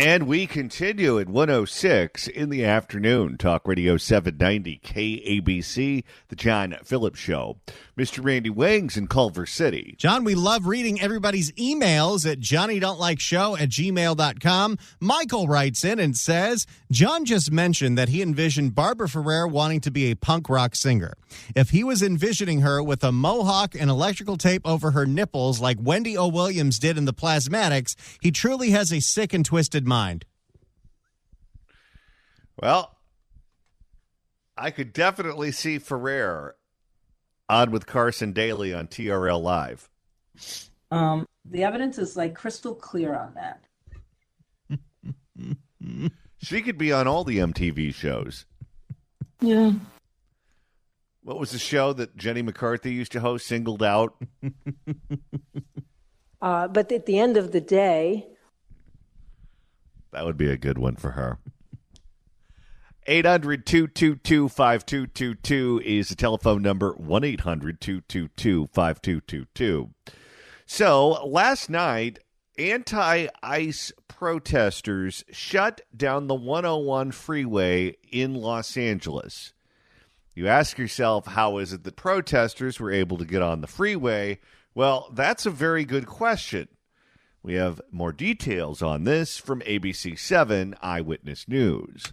And we continue at 106 in the afternoon. Talk Radio 790 KABC, the John Phillips Show. Mr. Randy Wings in Culver City. John, we love reading everybody's emails at johnnydon'tlikeshow@gmail.com. Michael writes in and says, John just mentioned that he envisioned Barbara Ferrer wanting to be a punk rock singer. If he was envisioning her with a mohawk and electrical tape over her nipples like Wendy O. Williams did in the Plasmatics, he truly has a sick and twisted mind. Well, I could definitely see Ferrer on with Carson Daly on TRL Live. The evidence is like crystal clear on that. She could be on all the MTV shows. Yeah. What was the show that Jenny McCarthy used to host, Singled Out? But at the end of the day, that would be a good one for her. 800-222-5222 is the telephone number, 1-800-222-5222. So last night, anti-ICE protesters shut down the 101 freeway in Los Angeles. You ask yourself, how is it that protesters were able to get on the freeway? Well, that's a very good question. We have more details on this from ABC 7 Eyewitness News.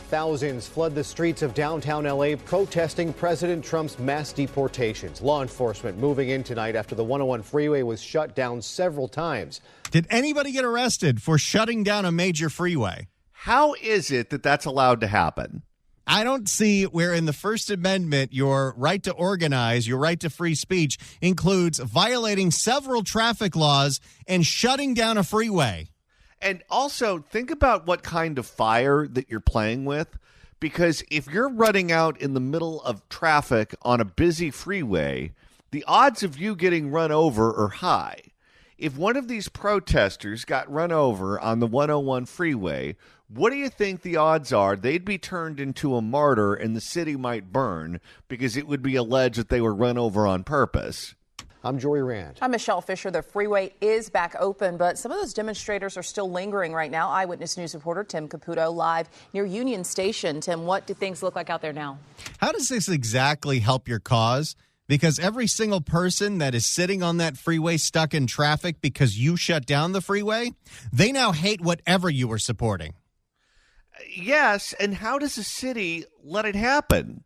Thousands flood the streets of downtown L.A. protesting President Trump's mass deportations. Law enforcement moving in tonight after the 101 freeway was shut down several times. Did anybody get arrested for shutting down a major freeway? How is it that that's allowed to happen? I don't see where in the First Amendment your right to organize, your right to free speech includes violating several traffic laws and shutting down a freeway. And also, think about what kind of fire that you're playing with, because if you're running out in the middle of traffic on a busy freeway, the odds of you getting run over are high. If one of these protesters got run over on the 101 freeway, what do you think the odds are they'd be turned into a martyr and the city might burn because it would be alleged that they were run over on purpose? I'm Jory Rand. I'm Michelle Fisher. The freeway is back open, but some of those demonstrators are still lingering right now. Eyewitness News reporter Tim Caputo live near Union Station. Tim, what do things look like out there now? How does this exactly help your cause? Because every single person that is sitting on that freeway stuck in traffic because you shut down the freeway, they now hate whatever you were supporting. Yes, and how does a city let it happen?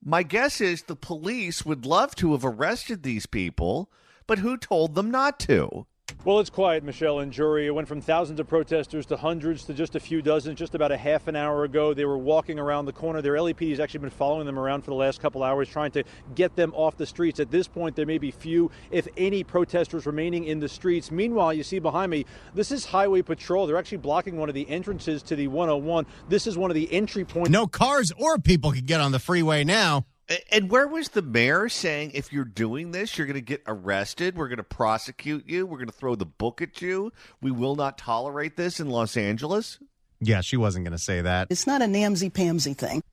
My guess is the police would love to have arrested these people, but who told them not to? Well, it's quiet, Michelle and Jury. It went from thousands of protesters to hundreds to just a few dozen. Just about a half an hour ago, they were walking around the corner. Their LAPD has actually been following them around for the last couple hours, trying to get them off the streets. At this point, there may be few, if any, protesters remaining in the streets. Meanwhile, you see behind me, this is Highway Patrol. They're actually blocking one of the entrances to the 101. This is one of the entry points. No cars or people can get on the freeway now. And where was the mayor saying, if you're doing this, you're going to get arrested, we're going to prosecute you, we're going to throw the book at you, we will not tolerate this in Los Angeles? Yeah, she wasn't going to say that. It's not a namsy-pamsy thing.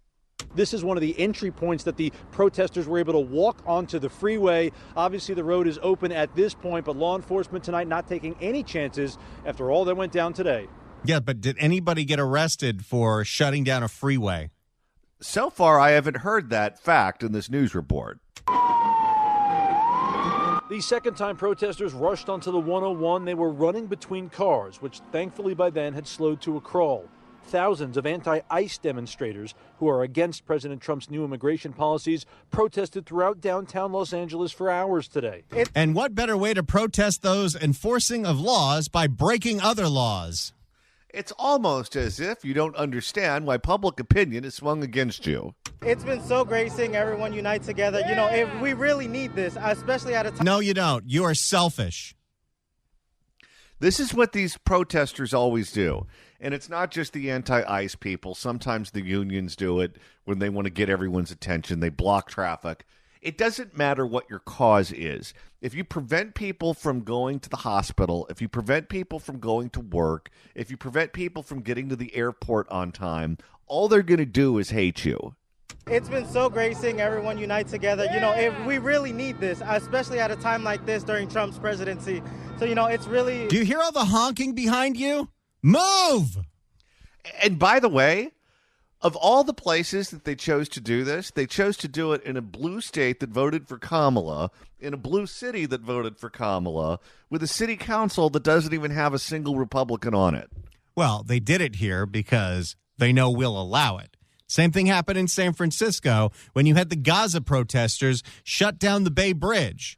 This is one of the entry points that the protesters were able to walk onto the freeway. Obviously, the road is open at this point, but law enforcement tonight not taking any chances after all that went down today. Yeah, but did anybody get arrested for shutting down a freeway? So far, I haven't heard that fact in this news report. The second-time protesters rushed onto the 101. They were running between cars, which thankfully by then had slowed to a crawl. Thousands of anti-ICE demonstrators who are against President Trump's new immigration policies protested throughout downtown Los Angeles for hours today. And what better way to protest those enforcing of laws by breaking other laws? It's almost as if you don't understand why public opinion is swung against you. It's been so great seeing everyone unite together. Yeah. You know, we really need this, especially at a time. No, you don't. You are selfish. This is what these protesters always do. And it's not just the anti-ICE people. Sometimes the unions do it when they want to get everyone's attention. They block traffic. It doesn't matter what your cause is. If you prevent people from going to the hospital, if you prevent people from going to work, if you prevent people from getting to the airport on time, all they're going to do is hate you. It's been so great seeing everyone unite together. Yeah. You know, we really need this, especially at a time like this during Trump's presidency. So, you know, it's really... Do you hear all the honking behind you? Move! And by the way, of all the places that they chose to do this, they chose to do it in a blue state that voted for Kamala, in a blue city that voted for Kamala, with a city council that doesn't even have a single Republican on it. Well, they did it here because they know we'll allow it. Same thing happened in San Francisco when you had the Gaza protesters shut down the Bay Bridge.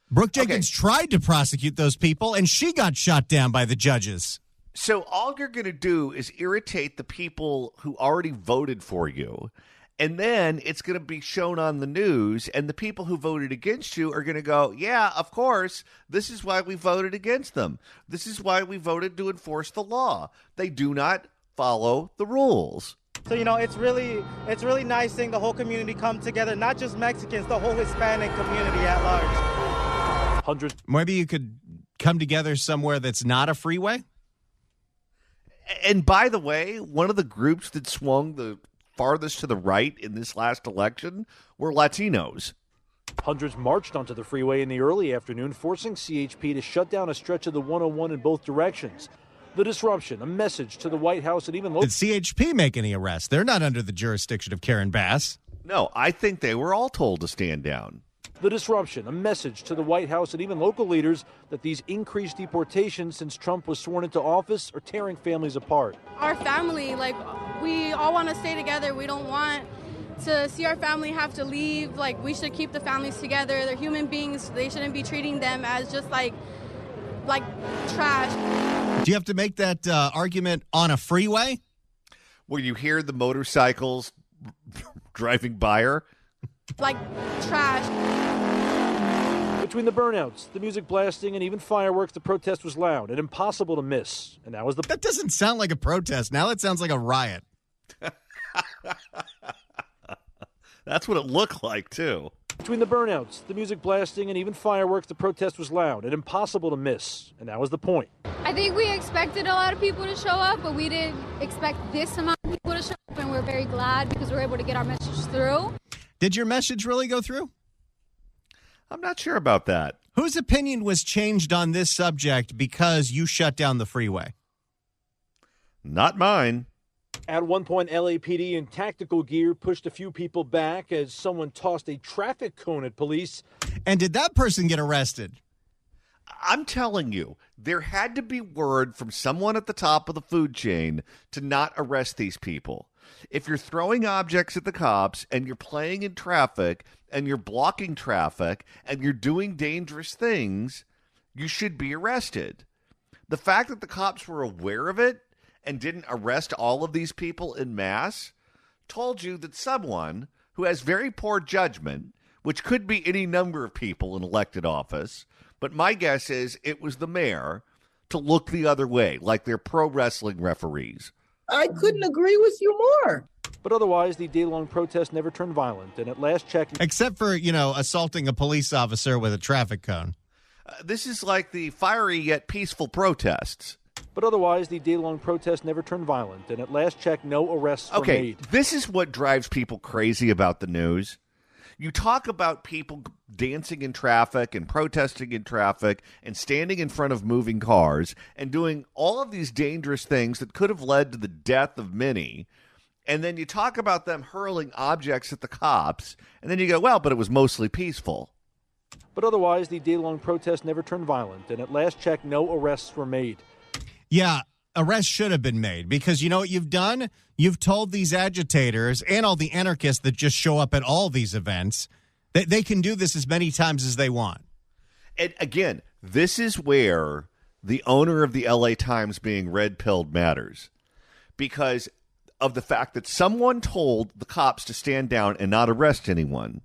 Brooke Jenkins tried to prosecute those people, and she got shot down by the judges. So all you're going to do is irritate the people who already voted for you, and then it's going to be shown on the news, and the people who voted against you are going to go, yeah, of course, this is why we voted against them. This is why we voted to enforce the law. They do not follow the rules. So, it's really nice seeing the whole community come together, not just Mexicans, the whole Hispanic community at large. Hundreds. Maybe you could come together somewhere that's not a freeway? And by the way, one of the groups that swung the farthest to the right in this last election were Latinos. Hundreds marched onto the freeway in the early afternoon, forcing CHP to shut down a stretch of the 101 in both directions. The disruption, a message to the White House and even local. Did CHP make any arrests? They're not under the jurisdiction of Karen Bass. No, I think they were all told to stand down. The disruption, a message to the White House and even local leaders that these increased deportations since Trump was sworn into office are tearing families apart. Our family, we all want to stay together. We don't want to see our family have to leave. We should keep the families together. They're human beings. They shouldn't be treating them as just like trash. Do you have to make that argument on a freeway? Where you hear the motorcycles driving by her? Like trash. Between the burnouts, the music blasting, and even fireworks, the protest was loud and impossible to miss. And that was That doesn't sound like a protest. Now it sounds like a riot. That's what it looked like, too. Between the burnouts, the music blasting, and even fireworks, the protest was loud and impossible to miss. And that was the point. I think we expected a lot of people to show up, but we didn't expect this amount of people to show up, and we're very glad because we're able to get our message through. Did your message really go through? I'm not sure about that. Whose opinion was changed on this subject because you shut down the freeway? Not mine. At one point, LAPD in tactical gear pushed a few people back as someone tossed a traffic cone at police. And did that person get arrested? I'm telling you, there had to be word from someone at the top of the food chain to not arrest these people. If you're throwing objects at the cops and you're playing in traffic and you're blocking traffic and you're doing dangerous things, you should be arrested. The fact that the cops were aware of it and didn't arrest all of these people en masse told you that someone who has very poor judgment, which could be any number of people in elected office, but my guess is it was the mayor, to look the other way, like they're pro wrestling referees. I couldn't agree with you more. But otherwise, the day-long protest never turned violent. And at last check... Except for, assaulting a police officer with a traffic cone. This is like the fiery yet peaceful protests. But otherwise, the day-long protest never turned violent. And at last check, no arrests were made. This is what drives people crazy about the news. You talk about people dancing in traffic and protesting in traffic and standing in front of moving cars and doing all of these dangerous things that could have led to the death of many. And then you talk about them hurling objects at the cops. And then you go, well, but it was mostly peaceful. But otherwise, the day-long protest never turned violent. And at last check, no arrests were made. Yeah, arrests should have been made because you know what you've done? You've told these agitators and all the anarchists that just show up at all these events that they can do this as many times as they want. And again, this is where the owner of the LA Times being red-pilled matters, because of the fact that someone told the cops to stand down and not arrest anyone.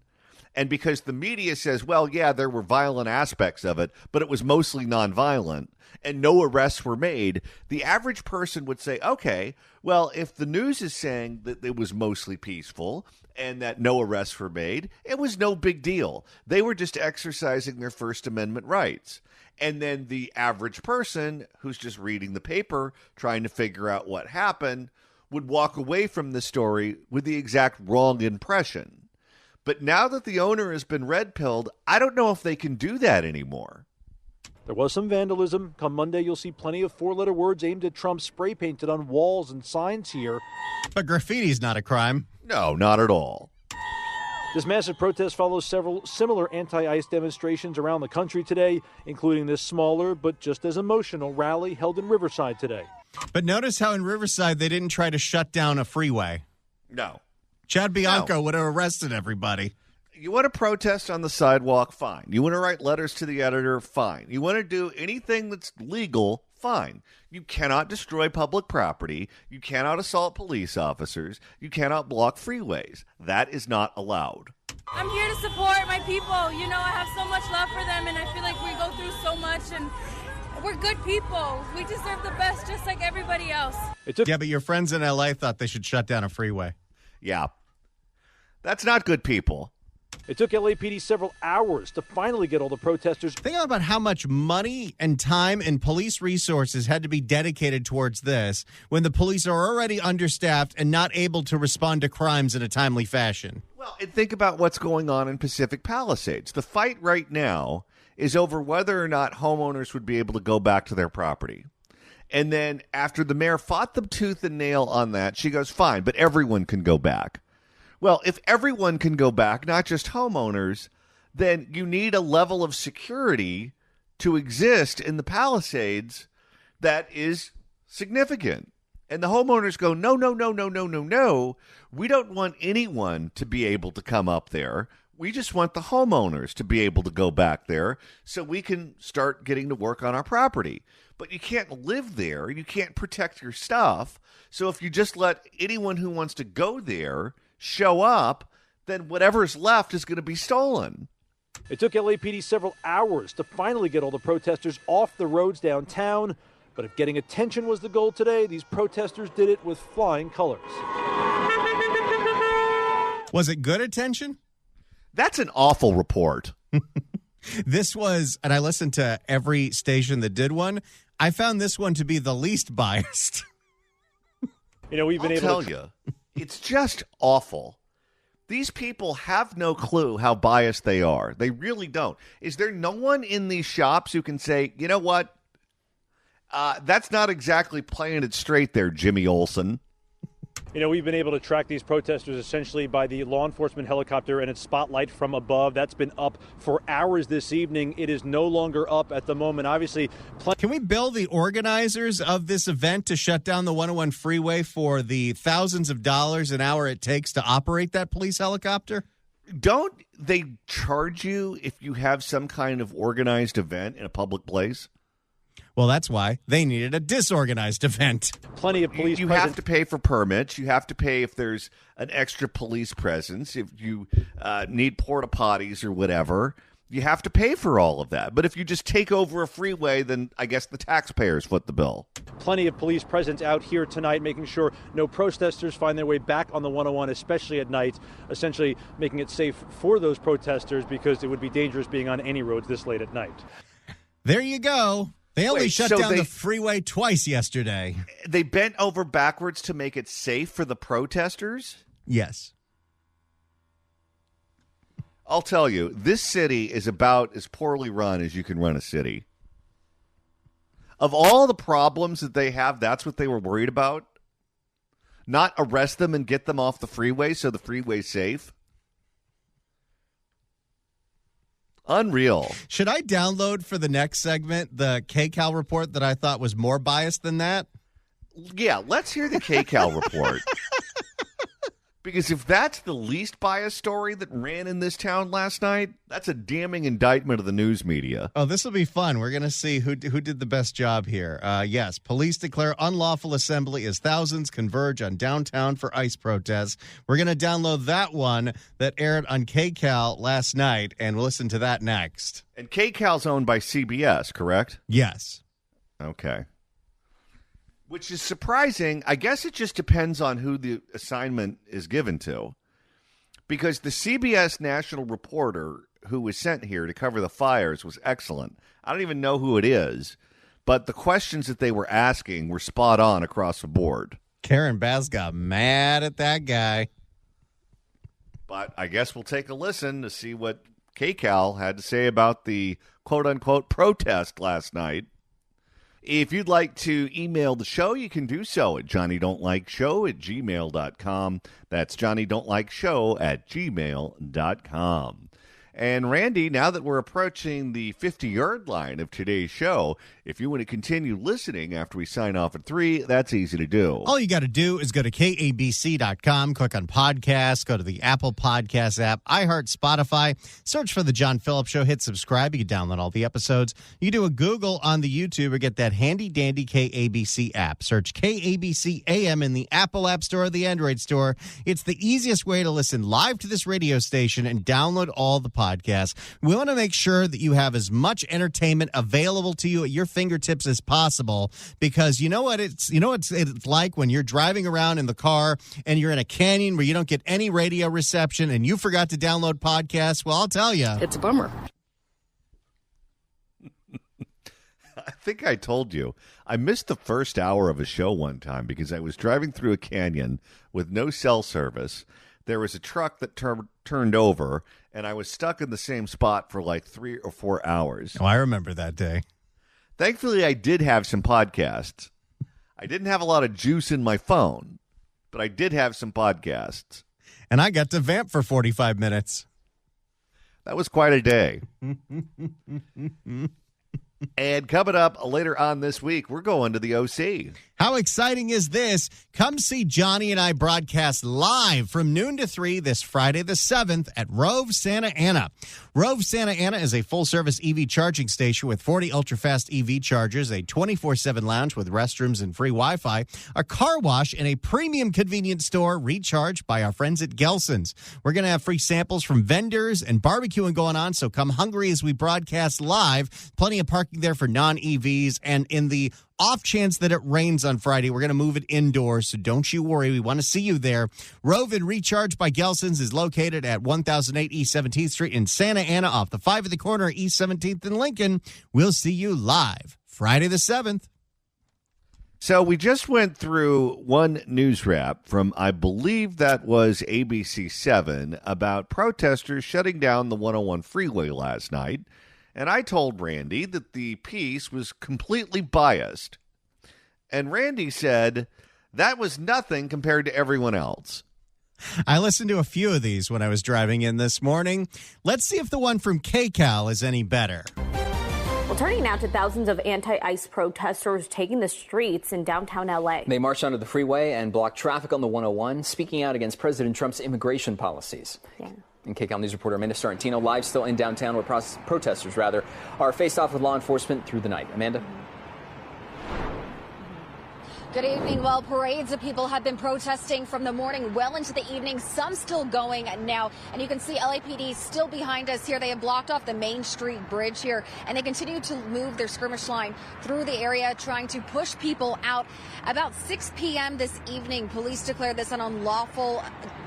And because the media says, well, yeah, there were violent aspects of it, but it was mostly nonviolent and no arrests were made, the average person would say, okay, well, if the news is saying that it was mostly peaceful and that no arrests were made, it was no big deal. They were just exercising their First Amendment rights. And then the average person who's just reading the paper, trying to figure out what happened, would walk away from the story with the exact wrong impression. But now that the owner has been red-pilled, I don't know if they can do that anymore. There was some vandalism. Come Monday, you'll see plenty of four-letter words aimed at Trump spray painted on walls and signs here. But graffiti's not a crime. No, not at all. This massive protest follows several similar anti-ICE demonstrations around the country today, including this smaller but just as emotional rally held in Riverside today. But notice how in Riverside they didn't try to shut down a freeway. No. Chad Bianco would have arrested everybody. You want to protest on the sidewalk? Fine. You want to write letters to the editor? Fine. You want to do anything that's legal? Fine. You cannot destroy public property. You cannot assault police officers. You cannot block freeways. That is not allowed. I'm here to support my people. You know, I have so much love for them, and I feel like we go through so much, and we're good people. We deserve the best just like everybody else. Yeah, but your friends in L.A. thought they should shut down a freeway. Yeah. That's not good people. It took LAPD several hours to finally get all the protesters. Think about how much money and time and police resources had to be dedicated towards this when the police are already understaffed and not able to respond to crimes in a timely fashion. Well, and think about what's going on in Pacific Palisades. The fight right now is over whether or not homeowners would be able to go back to their property. And then after the mayor fought them tooth and nail on that, she goes, fine, but everyone can go back. Well, if everyone can go back, not just homeowners, then you need a level of security to exist in the Palisades that is significant. And the homeowners go, no, no, no, no, no, no, no. We don't want anyone to be able to come up there. We just want the homeowners to be able to go back there so we can start getting to work on our property. But you can't live there. You can't protect your stuff. So if you just let anyone who wants to go there show up, then whatever's left is going to be stolen. It took LAPD several hours to finally get all the protesters off the roads downtown. But if getting attention was the goal today, these protesters did it with flying colors. Was it good attention? That's an awful report. This was, and I listened to every station that did one, I found this one to be the least biased. You know, we've been able to tell you. It's just awful. These people have no clue how biased they are. They really don't. Is there no one in these shops who can say, you know what? That's not exactly playing it straight there, Jimmy Olsen. You know, we've been able to track these protesters essentially by the law enforcement helicopter and its spotlight from above. That's been up for hours this evening. It is no longer up at the moment. Obviously, can we bill the organizers of this event to shut down the 101 freeway for the thousands of dollars an hour it takes to operate that police helicopter? Don't they charge you if you have some kind of organized event in a public place? Well, that's why they needed a disorganized event. Plenty of police. You have to pay for permits. You have to pay if there's an extra police presence. If you need porta potties or whatever, you have to pay for all of that. But if you just take over a freeway, then I guess the taxpayers foot the bill. Plenty of police presence out here tonight, making sure no protesters find their way back on the 101, especially at night, essentially making it safe for those protesters because it would be dangerous being on any roads this late at night. There you go. They only shut down the freeway twice yesterday. They bent over backwards to make it safe for the protesters? Yes. I'll tell you, this city is about as poorly run as you can run a city. Of all the problems that they have, that's what they were worried about? Not arrest them and get them off the freeway so the freeway's safe? Unreal. Should I download for the next segment the KCAL report that I thought was more biased than that? Yeah, let's hear the KCAL report. Because if that's the least biased story that ran in this town last night, that's a damning indictment of the news media. Oh, this will be fun. We're going to see who did the best job here. Yes, police declare unlawful assembly as thousands converge on downtown for ICE protests. We're going to download that one that aired on KCAL last night, and we'll listen to that next. And KCAL's owned by CBS, correct? Yes. Okay. Which is surprising. I guess it just depends on who the assignment is given to. Because the CBS national reporter who was sent here to cover the fires was excellent. I don't even know who it is, but the questions that they were asking were spot on across the board. Karen Bass got mad at that guy. But I guess we'll take a listen to see what KCAL had to say about the quote-unquote protest last night. If you'd like to email the show, you can do so at johnnydon'tlikeshow@gmail.com. That's johnnydon'tlikeshow@gmail.com. And Randy, now that we're approaching the 50-yard line of today's show, if you want to continue listening after we sign off at 3, that's easy to do. All you got to do is go to KABC.com, click on podcasts, go to the Apple Podcast app, iHeart, Spotify, search for The John Phillips Show, hit subscribe. You can download all the episodes. You can do a Google on the YouTube or get that handy-dandy KABC app. Search KABC AM in the Apple App Store or the Android Store. It's the easiest way to listen live to this radio station and download all the podcasts. We want to make sure that you have as much entertainment available to you at your fingertips as possible, because you know what it's like when you're driving around in the car and you're in a canyon where you don't get any radio reception and you forgot to download podcasts. Well, I'll tell you, It's a bummer. I think I told you, I missed the first hour of a show one time because I was driving through a canyon with no cell service. There was a truck that turned over, and I was stuck in the same spot for like 3 or 4 hours. Oh, I remember that day. Thankfully, I did have some podcasts. I didn't have a lot of juice in my phone, but I did have some podcasts. And I got to vamp for 45 minutes. That was quite a day. And coming up later on this week, we're going to the OC. How exciting is this? Come see Johnny and I broadcast live from noon to 3 this Friday the 7th at Rove Santa Ana. Rove Santa Ana is a full-service EV charging station with 40 ultra-fast EV chargers, a 24/7 lounge with restrooms and free Wi-Fi, a car wash, and a premium convenience store recharged by our friends at Gelson's. We're going to have free samples from vendors and barbecuing going on, so come hungry as we broadcast live. Plenty of parking there for non-EVs, and in the off chance that it rains on Friday, we're going to move it indoors, so don't you worry. We want to see you there. Rove and Recharge by Gelson's is located at 1008 East 17th Street in Santa Ana off the 5 at the corner of East 17th in Lincoln. We'll see you live Friday the 7th. So we just went through one news wrap from, I believe that was ABC 7, about protesters shutting down the 101 freeway last night. And I told Randy that the piece was completely biased. And Randy said that was nothing compared to everyone else. I listened to a few of these when I was driving in this morning. Let's see if the one from KCAL is any better. Well, turning now to thousands of anti-ICE protesters taking the streets in downtown L.A. They marched onto the freeway and blocked traffic on the 101, speaking out against President Trump's immigration policies. Yeah. And KCAL News reporter Amanda Sorrentino live still in downtown where protesters are faced off with law enforcement through the night. Amanda? Good evening. Well, parades of people have been protesting from the morning well into the evening, some still going now. And you can see LAPD still behind us here. They have blocked off the Main Street Bridge here, and they continue to move their skirmish line through the area, trying to push people out. About 6 p.m. this evening, police declared this an unlawful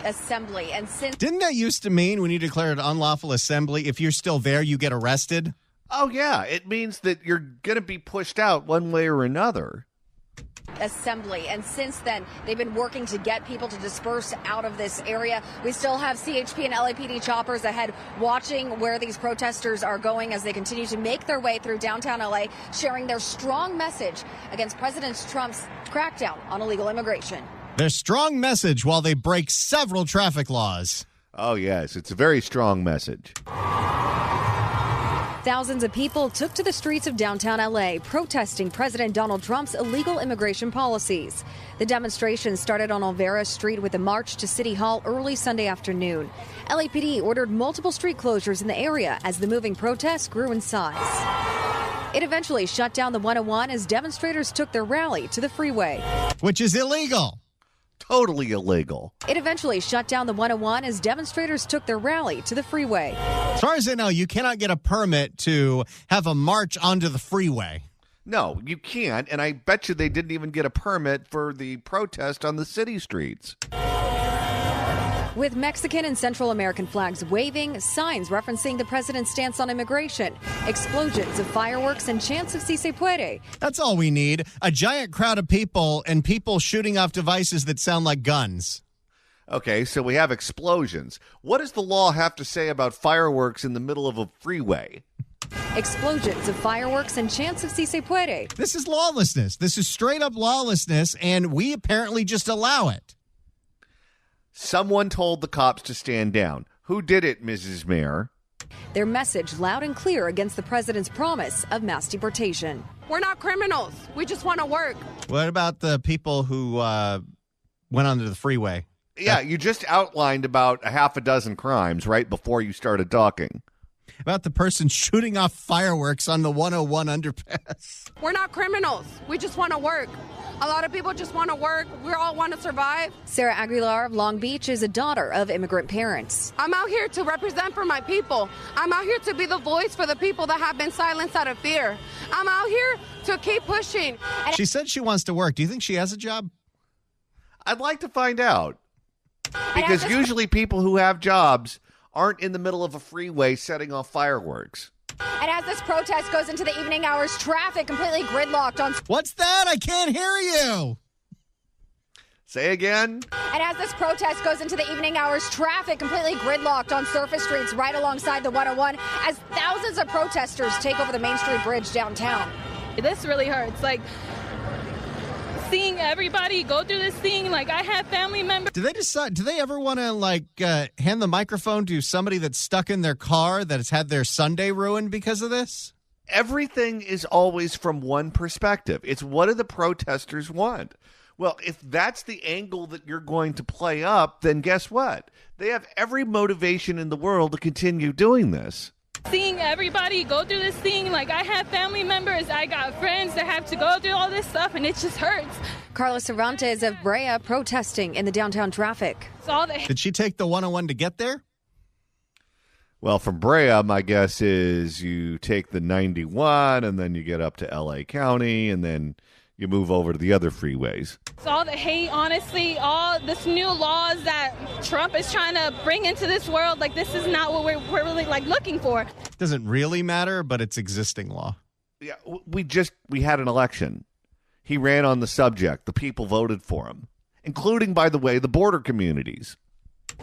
assembly. And since Didn't that used to mean when you declare an unlawful assembly, if you're still there, you get arrested? Oh, yeah. It means that you're going to be pushed out one way or another. Assembly. And since then, they've been working to get people to disperse out of this area. We still have CHP and LAPD choppers ahead watching where these protesters are going as they continue to make their way through downtown LA, sharing their strong message against President Trump's crackdown on illegal immigration. Their strong message while they break several traffic laws. Oh, yes. It's a very strong message. Thousands of people took to the streets of downtown L.A. protesting President Donald Trump's illegal immigration policies. The demonstration started on Olvera Street with a march to City Hall early Sunday afternoon. LAPD ordered multiple street closures in the area as the moving protests grew in size. It eventually shut down the 101 as demonstrators took their rally to the freeway, which is illegal. Totally illegal. It eventually shut down the 101 as demonstrators took their rally to the freeway. As far as I know, you cannot get a permit to have a march onto the freeway. No, you can't. And I bet you they didn't even get a permit for the protest on the city streets. With Mexican and Central American flags waving, signs referencing the president's stance on immigration, explosions of fireworks, and chants of Si Se Puede. That's all we need. A giant crowd of people and people shooting off devices that sound like guns. Okay, so we have explosions. What does the law have to say about fireworks in the middle of a freeway? Explosions of fireworks and chants of Si Se Puede. This is lawlessness. This is straight up lawlessness, and we apparently just allow it. Someone told the cops to stand down. Who did it, Mrs. Mayor? Their message loud and clear against the president's promise of mass deportation. We're not criminals. We just want to work. What about the people who went onto the freeway? Yeah, you just outlined about a half a dozen crimes right before you started talking. About the person shooting off fireworks on the 101 underpass. We're not criminals. We just want to work. A lot of people just want to work. We all want to survive. Sarah Aguilar of Long Beach is a daughter of immigrant parents. I'm out here to represent for my people. I'm out here to be the voice for the people that have been silenced out of fear. I'm out here to keep pushing. She said she wants to work. Do you think she has a job? I'd like to find out. Because usually people who have jobs aren't in the middle of a freeway setting off fireworks. And as this protest goes into the evening hours, traffic completely gridlocked on... What's that? I can't hear you. Say again. And as this protest goes into the evening hours, traffic completely gridlocked on surface streets right alongside the 101 as thousands of protesters take over the Main Street Bridge downtown. This really hurts. Like, seeing everybody go through this thing, like I have family members. Do they ever want to hand the microphone to somebody that's stuck in their car that has had their Sunday ruined because of this? Everything is always from one perspective. It's what do the protesters want? Well, if that's the angle that you're going to play up, then guess what? They have every motivation in the world to continue doing this. Seeing everybody go through this thing, like I have family members, I got friends that have to go through all this stuff, and it just hurts. Carlos Cervantes of Brea protesting in the downtown traffic. Did she take the 101 to get there? Well, from Brea, my guess is you take the 91, and then you get up to L.A. County, and then you move over to the other freeways. It's all the hate, honestly, all this new laws that Trump is trying to bring into this world. Like, this is not what we're really, looking for. Doesn't really matter, but it's existing law. Yeah, we had an election. He ran on the subject. The people voted for him, including, by the way, the border communities.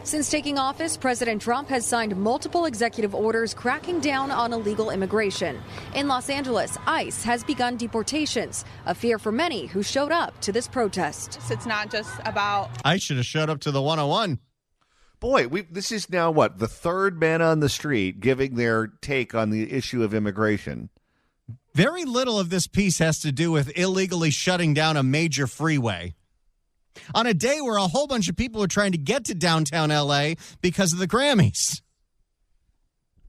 Since taking office, President Trump has signed multiple executive orders cracking down on illegal immigration. In Los Angeles, ICE has begun deportations, a fear for many who showed up to this protest. It's not just about... I should have showed up to the 101. Boy, this is now, the third man on the street giving their take on the issue of immigration. Very little of this piece has to do with illegally shutting down a major freeway. On a day where a whole bunch of people are trying to get to downtown L.A. because of the Grammys.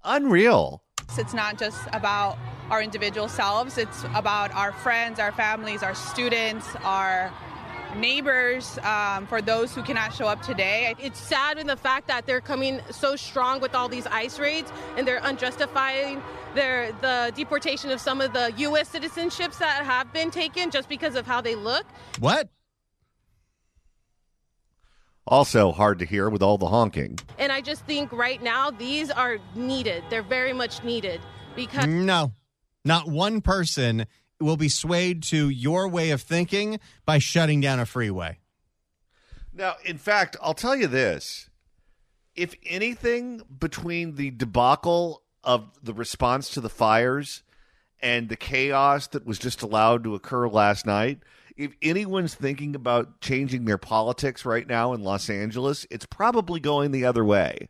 Unreal. It's not just about our individual selves. It's about our friends, our families, our students, our neighbors, for those who cannot show up today. It's sad in the fact that they're coming so strong with all these ICE raids, and they're unjustifying the deportation of some of the U.S. citizenships that have been taken just because of how they look. What? Also hard to hear with all the honking. And I just think right now these are needed. They're very much needed because... No, not one person will be swayed to your way of thinking by shutting down a freeway. Now, in fact, I'll tell you this. If anything, between the debacle of the response to the fires and the chaos that was just allowed to occur last night, if anyone's thinking about changing their politics right now in Los Angeles, it's probably going the other way.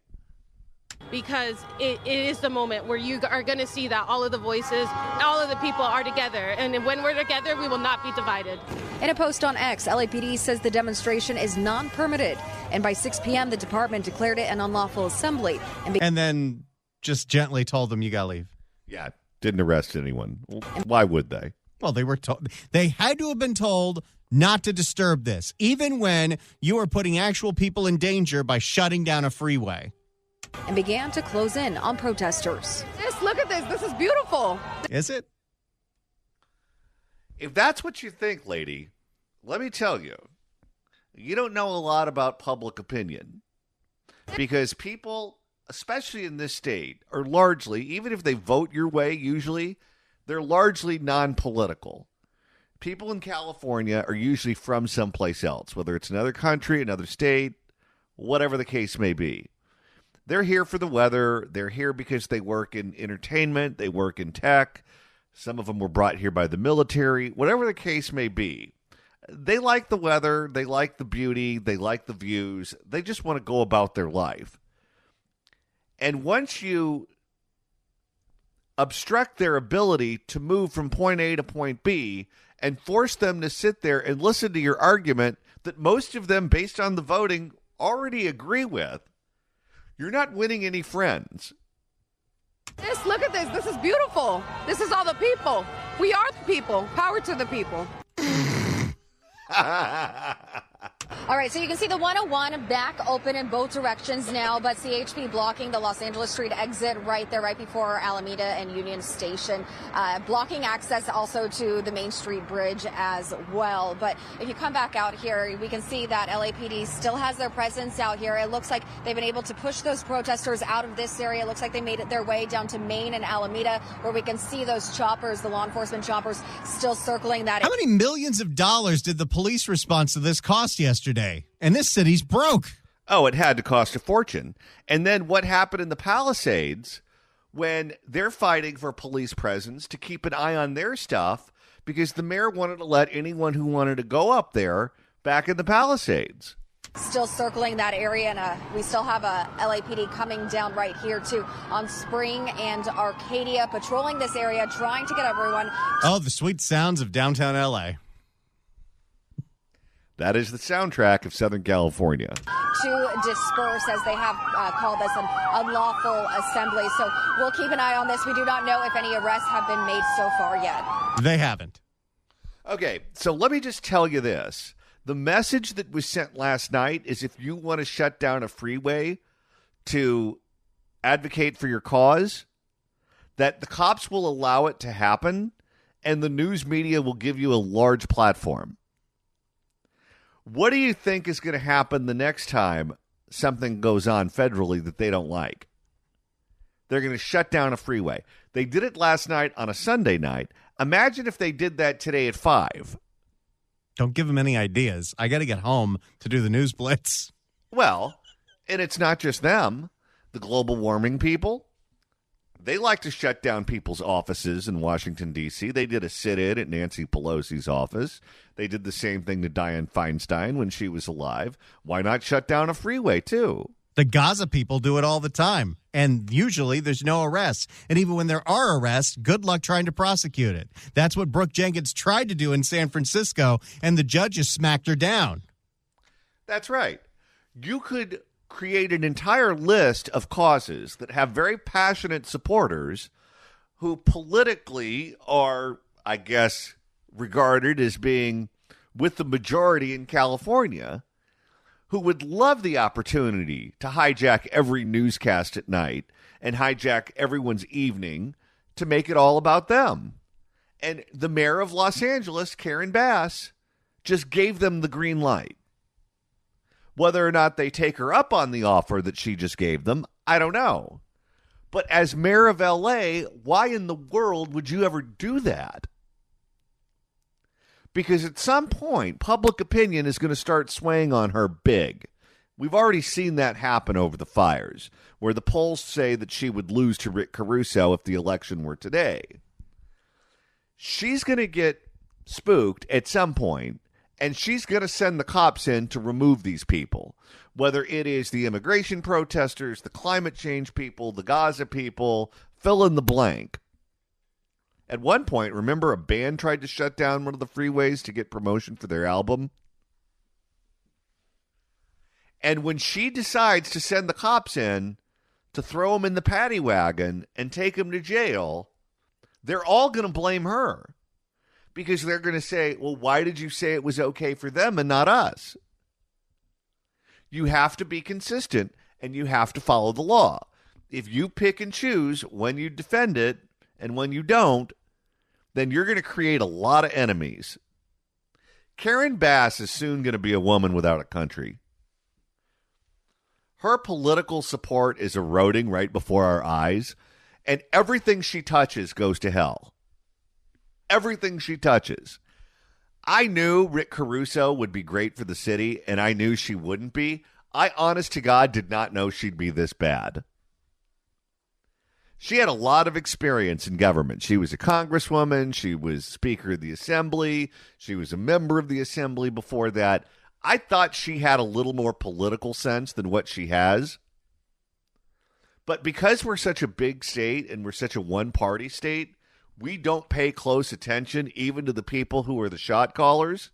Because it is the moment where you are going to see that all of the voices, all of the people are together. And when we're together, we will not be divided. In a post on X, LAPD says the demonstration is non-permitted. And by 6 p.m., the department declared it an unlawful assembly. And then just gently told them, you got to leave. Yeah, didn't arrest anyone. Why would they? Well, they were told. They had to have been told not to disturb this, even when you are putting actual people in danger by shutting down a freeway. And began to close in on protesters. Look at this. This is beautiful. Is it? If that's what you think, lady, let me tell you, you don't know a lot about public opinion. Because people, especially in this state, are largely, even if they vote your way usually, they're largely non-political. People in California are usually from someplace else, whether it's another country, another state, whatever the case may be. They're here for the weather. They're here because they work in entertainment. They work in tech. Some of them were brought here by the military. Whatever the case may be, they like the weather. They like the beauty. They like the views. They just want to go about their life. And once you obstruct their ability to move from point A to point B and force them to sit there and listen to your argument that most of them, based on the voting, already agree with, you're not winning any friends. Look at this. This is beautiful. This is all the people. We are the people. Power to the people. All right, so you can see the 101 back open in both directions now, but CHP blocking the Los Angeles Street exit right there, right before Alameda and Union Station, blocking access also to the Main Street Bridge as well. But if you come back out here, we can see that LAPD still has their presence out here. It looks like they've been able to push those protesters out of this area. It looks like they made it their way down to Main and Alameda, where we can see those choppers, the law enforcement choppers, still circling that. How many millions of dollars did the police response to this cost yesterday? And this city's broke. Oh, it had to cost a fortune. And then what happened in the Palisades when they're fighting for police presence to keep an eye on their stuff because the mayor wanted to let anyone who wanted to go up there back in the Palisades. Still circling that area, and we still have a LAPD coming down right here too on Spring and Arcadia, patrolling this area, trying to get everyone. Oh, the sweet sounds of downtown LA. That is the soundtrack of Southern California. To disperse, as they have called this an unlawful assembly. So we'll keep an eye on this. We do not know if any arrests have been made so far yet. They haven't. Okay, so let me just tell you this. The message that was sent last night is if you want to shut down a freeway to advocate for your cause, that the cops will allow it to happen and the news media will give you a large platform. What do you think is going to happen the next time something goes on federally that they don't like? They're going to shut down a freeway. They did it last night on a Sunday night. Imagine if they did that today at 5. Don't give them any ideas. I got to get home to do the news blitz. Well, and it's not just them. The global warming people, they like to shut down people's offices in Washington, D.C. They did a sit-in at Nancy Pelosi's office. They did the same thing to Dianne Feinstein when she was alive. Why not shut down a freeway, too? The Gaza people do it all the time, and usually there's no arrests. And even when there are arrests, good luck trying to prosecute it. That's what Brooke Jenkins tried to do in San Francisco, and the judges smacked her down. That's right. You could create an entire list of causes that have very passionate supporters who politically are, I guess, regarded as being with the majority in California, who would love the opportunity to hijack every newscast at night and hijack everyone's evening to make it all about them. And the mayor of Los Angeles, Karen Bass, just gave them the green light. Whether or not they take her up on the offer that she just gave them, I don't know. But as mayor of LA, why in the world would you ever do that? Because at some point, public opinion is going to start swaying on her big. We've already seen that happen over the fires, where the polls say that she would lose to Rick Caruso if the election were today. She's going to get spooked at some point, and she's going to send the cops in to remove these people, whether it is the immigration protesters, the climate change people, the Gaza people, fill in the blank. At one point, remember a band tried to shut down one of the freeways to get promotion for their album? And when she decides to send the cops in to throw them in the paddy wagon and take them to jail, they're all going to blame her. Because they're going to say, well, why did you say it was okay for them and not us? You have to be consistent and you have to follow the law. If you pick and choose when you defend it and when you don't, then you're going to create a lot of enemies. Karen Bass is soon going to be a woman without a country. Her political support is eroding right before our eyes, and everything she touches goes to hell. Everything she touches. I knew Rick Caruso would be great for the city, and I knew she wouldn't be. I, honest to God, did not know she'd be this bad. She had a lot of experience in government. She was a congresswoman. She was Speaker of the Assembly. She was a member of the Assembly before that. I thought she had a little more political sense than what she has. But because we're such a big state and we're such a one-party state, we don't pay close attention even to the people who are the shot callers.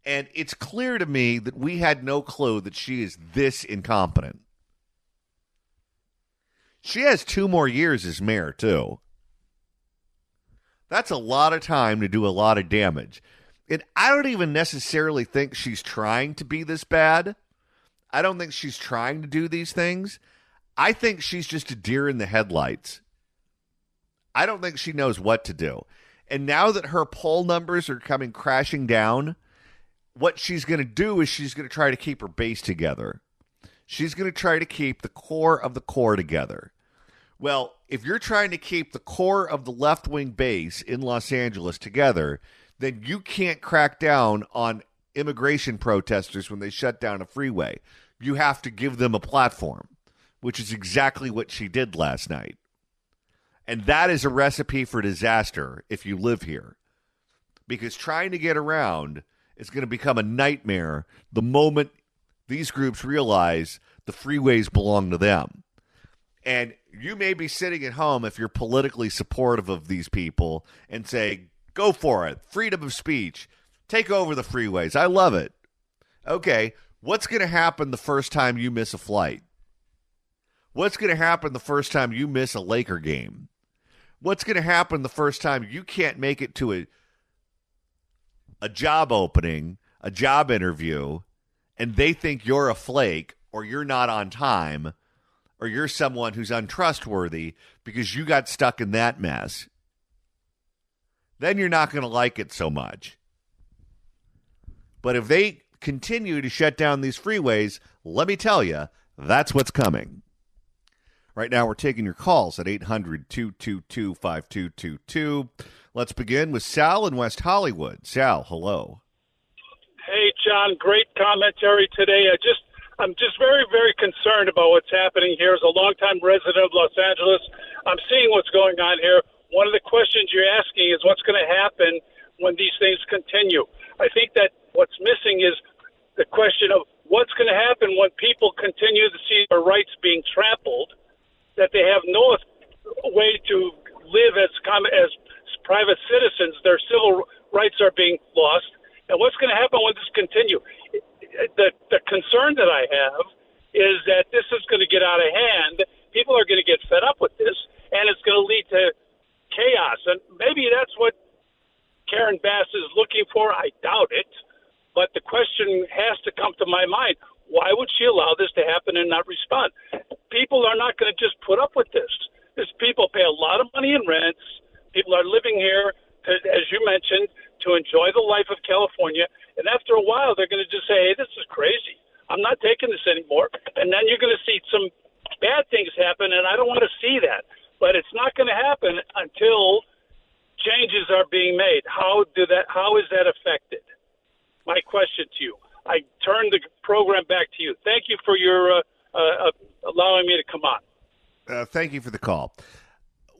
And it's clear to me that we had no clue that she is this incompetent. She has 2 more years as mayor, too. That's a lot of time to do a lot of damage. And I don't even necessarily think she's trying to be this bad. I don't think she's trying to do these things. I think she's just a deer in the headlights. I don't think she knows what to do. And now that her poll numbers are coming crashing down, what she's going to do is she's going to try to keep her base together. She's going to try to keep the core of the core together. Well, if you're trying to keep the core of the left-wing base in Los Angeles together, then you can't crack down on immigration protesters when they shut down a freeway. You have to give them a platform, which is exactly what she did last night. And that is a recipe for disaster if you live here. Because trying to get around is going to become a nightmare the moment these groups realize the freeways belong to them. And you may be sitting at home if you're politically supportive of these people and say, go for it, freedom of speech, take over the freeways. I love it. Okay, what's going to happen the first time you miss a flight? What's going to happen the first time you miss a Laker game? What's going to happen the first time you can't make it to a job opening, a job interview, and they think you're a flake or you're not on time or you're someone who's untrustworthy because you got stuck in that mess? Then you're not going to like it so much. But if they continue to shut down these freeways, let me tell you, that's what's coming. Right now, we're taking your calls at 800-222-5222. Let's begin with Sal in West Hollywood. Sal, hello. Hey, John, great commentary today. I'm just very, very concerned about what's happening here. As a longtime resident of Los Angeles, I'm seeing what's going on here. One of the questions you're asking is what's going to happen when these things continue. I think that what's missing is the question of what's going to happen when people continue to see their rights being trampled, that they have no way to live as private citizens. Their civil rights are being lost. And what's going to happen when this continues? The concern that I have is that this is going to get out of hand. People are going to get fed up with this, and it's going to lead to chaos. And maybe that's what Karen Bass is looking for. I doubt it. But the question has to come to my mind. Why would she allow this to happen and not respond? People are not going to just put up with this. These people pay a lot of money in rents. People are living here, as you mentioned, to enjoy the life of California. And after a while, they're going to just say, hey, this is crazy. I'm not taking this anymore. And then you're going to see some bad things happen, and I don't want to see that. But it's not going to happen until changes are being made. How is that affected? My question to you. I turn the program back to you. Thank you for your allowing me to come on. Thank you for the call.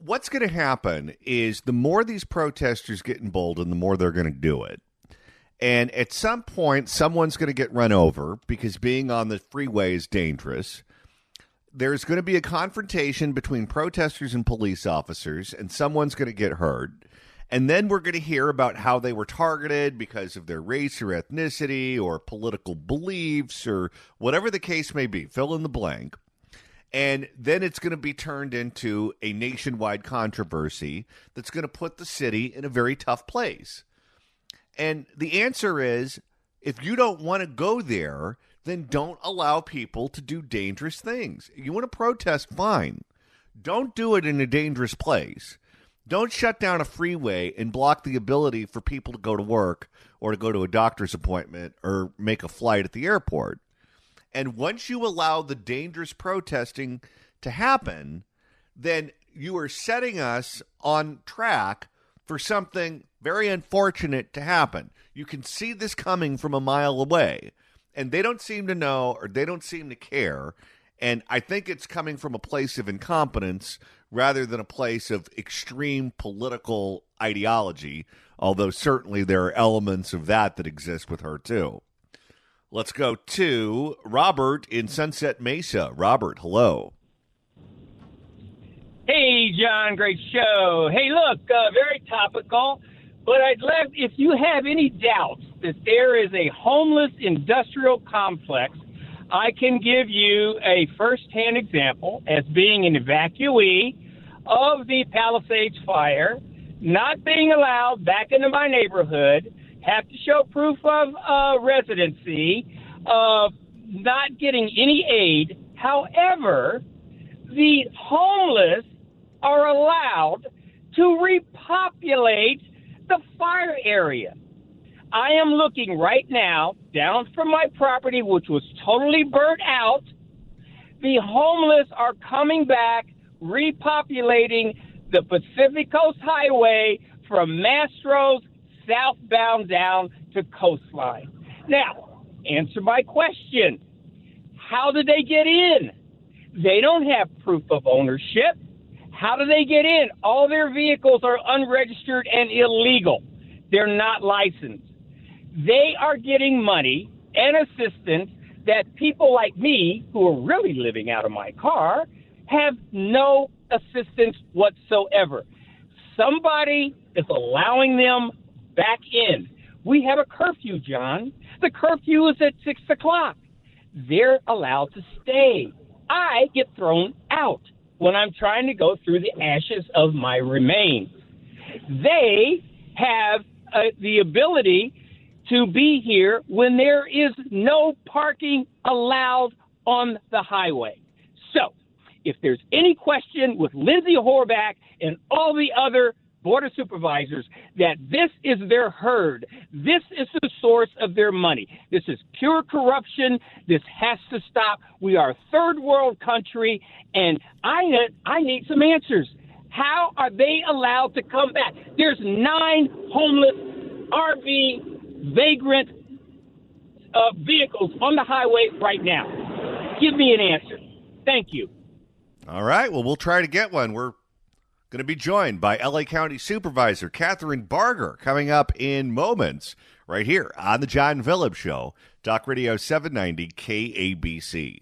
What's going to happen is the more these protesters get emboldened, the more they're going to do it. And at some point, someone's going to get run over because being on the freeway is dangerous. There's going to be a confrontation between protesters and police officers, and someone's going to get hurt. And then we're going to hear about how they were targeted because of their race or ethnicity or political beliefs or whatever the case may be. Fill in the blank. And then it's going to be turned into a nationwide controversy that's going to put the city in a very tough place. And the answer is, if you don't want to go there, then don't allow people to do dangerous things. You want to protest, fine. Don't do it in a dangerous place. Don't shut down a freeway and block the ability for people to go to work or to go to a doctor's appointment or make a flight at the airport. And once you allow the dangerous protesting to happen, then you are setting us on track for something very unfortunate to happen. You can see this coming from a mile away. and they don't seem to know, or they don't seem to care. And I think it's coming from a place of incompetence rather than a place of extreme political ideology, although certainly there are elements of that exist with her, too. Let's go to Robert in Sunset Mesa. Robert, hello. Hey, John, great show. Hey, look, very topical, but I'd love, if you have any doubts that there is a homeless industrial complex, I can give you a firsthand example as being an evacuee of the Palisades fire, not being allowed back into my neighborhood, have to show proof of residency, not getting any aid. However, the homeless are allowed to repopulate the fire area. I am looking right now down from my property, which was totally burnt out. The homeless are coming back, repopulating the Pacific Coast Highway from Mastro's southbound down to Coastline. Now, answer my question. How did they get in? They don't have proof of ownership. How do they get in? All their vehicles are unregistered and illegal. They're not licensed. They are getting money and assistance that people like me, who are really living out of my car, have no assistance whatsoever. Somebody is allowing them back in. We have a curfew, John. The curfew is at 6 o'clock. They're allowed to stay. I get thrown out when I'm trying to go through the ashes of my remains. They have the ability to be here when there is no parking allowed on the highway. So, if there's any question with Lindsay Horvath and all the other Board of Supervisors that this is their herd, this is the source of their money, this is pure corruption, this has to stop. We are a third world country, and I need some answers. How are they allowed to come back? There's 9 homeless RV vagrant vehicles on the highway right now. Give me an answer. Thank you. All right. Well, we'll try to get one. We're going to be joined by L.A. County Supervisor Catherine Barger coming up in moments right here on the John Phillips Show, Talk Radio 790 KABC.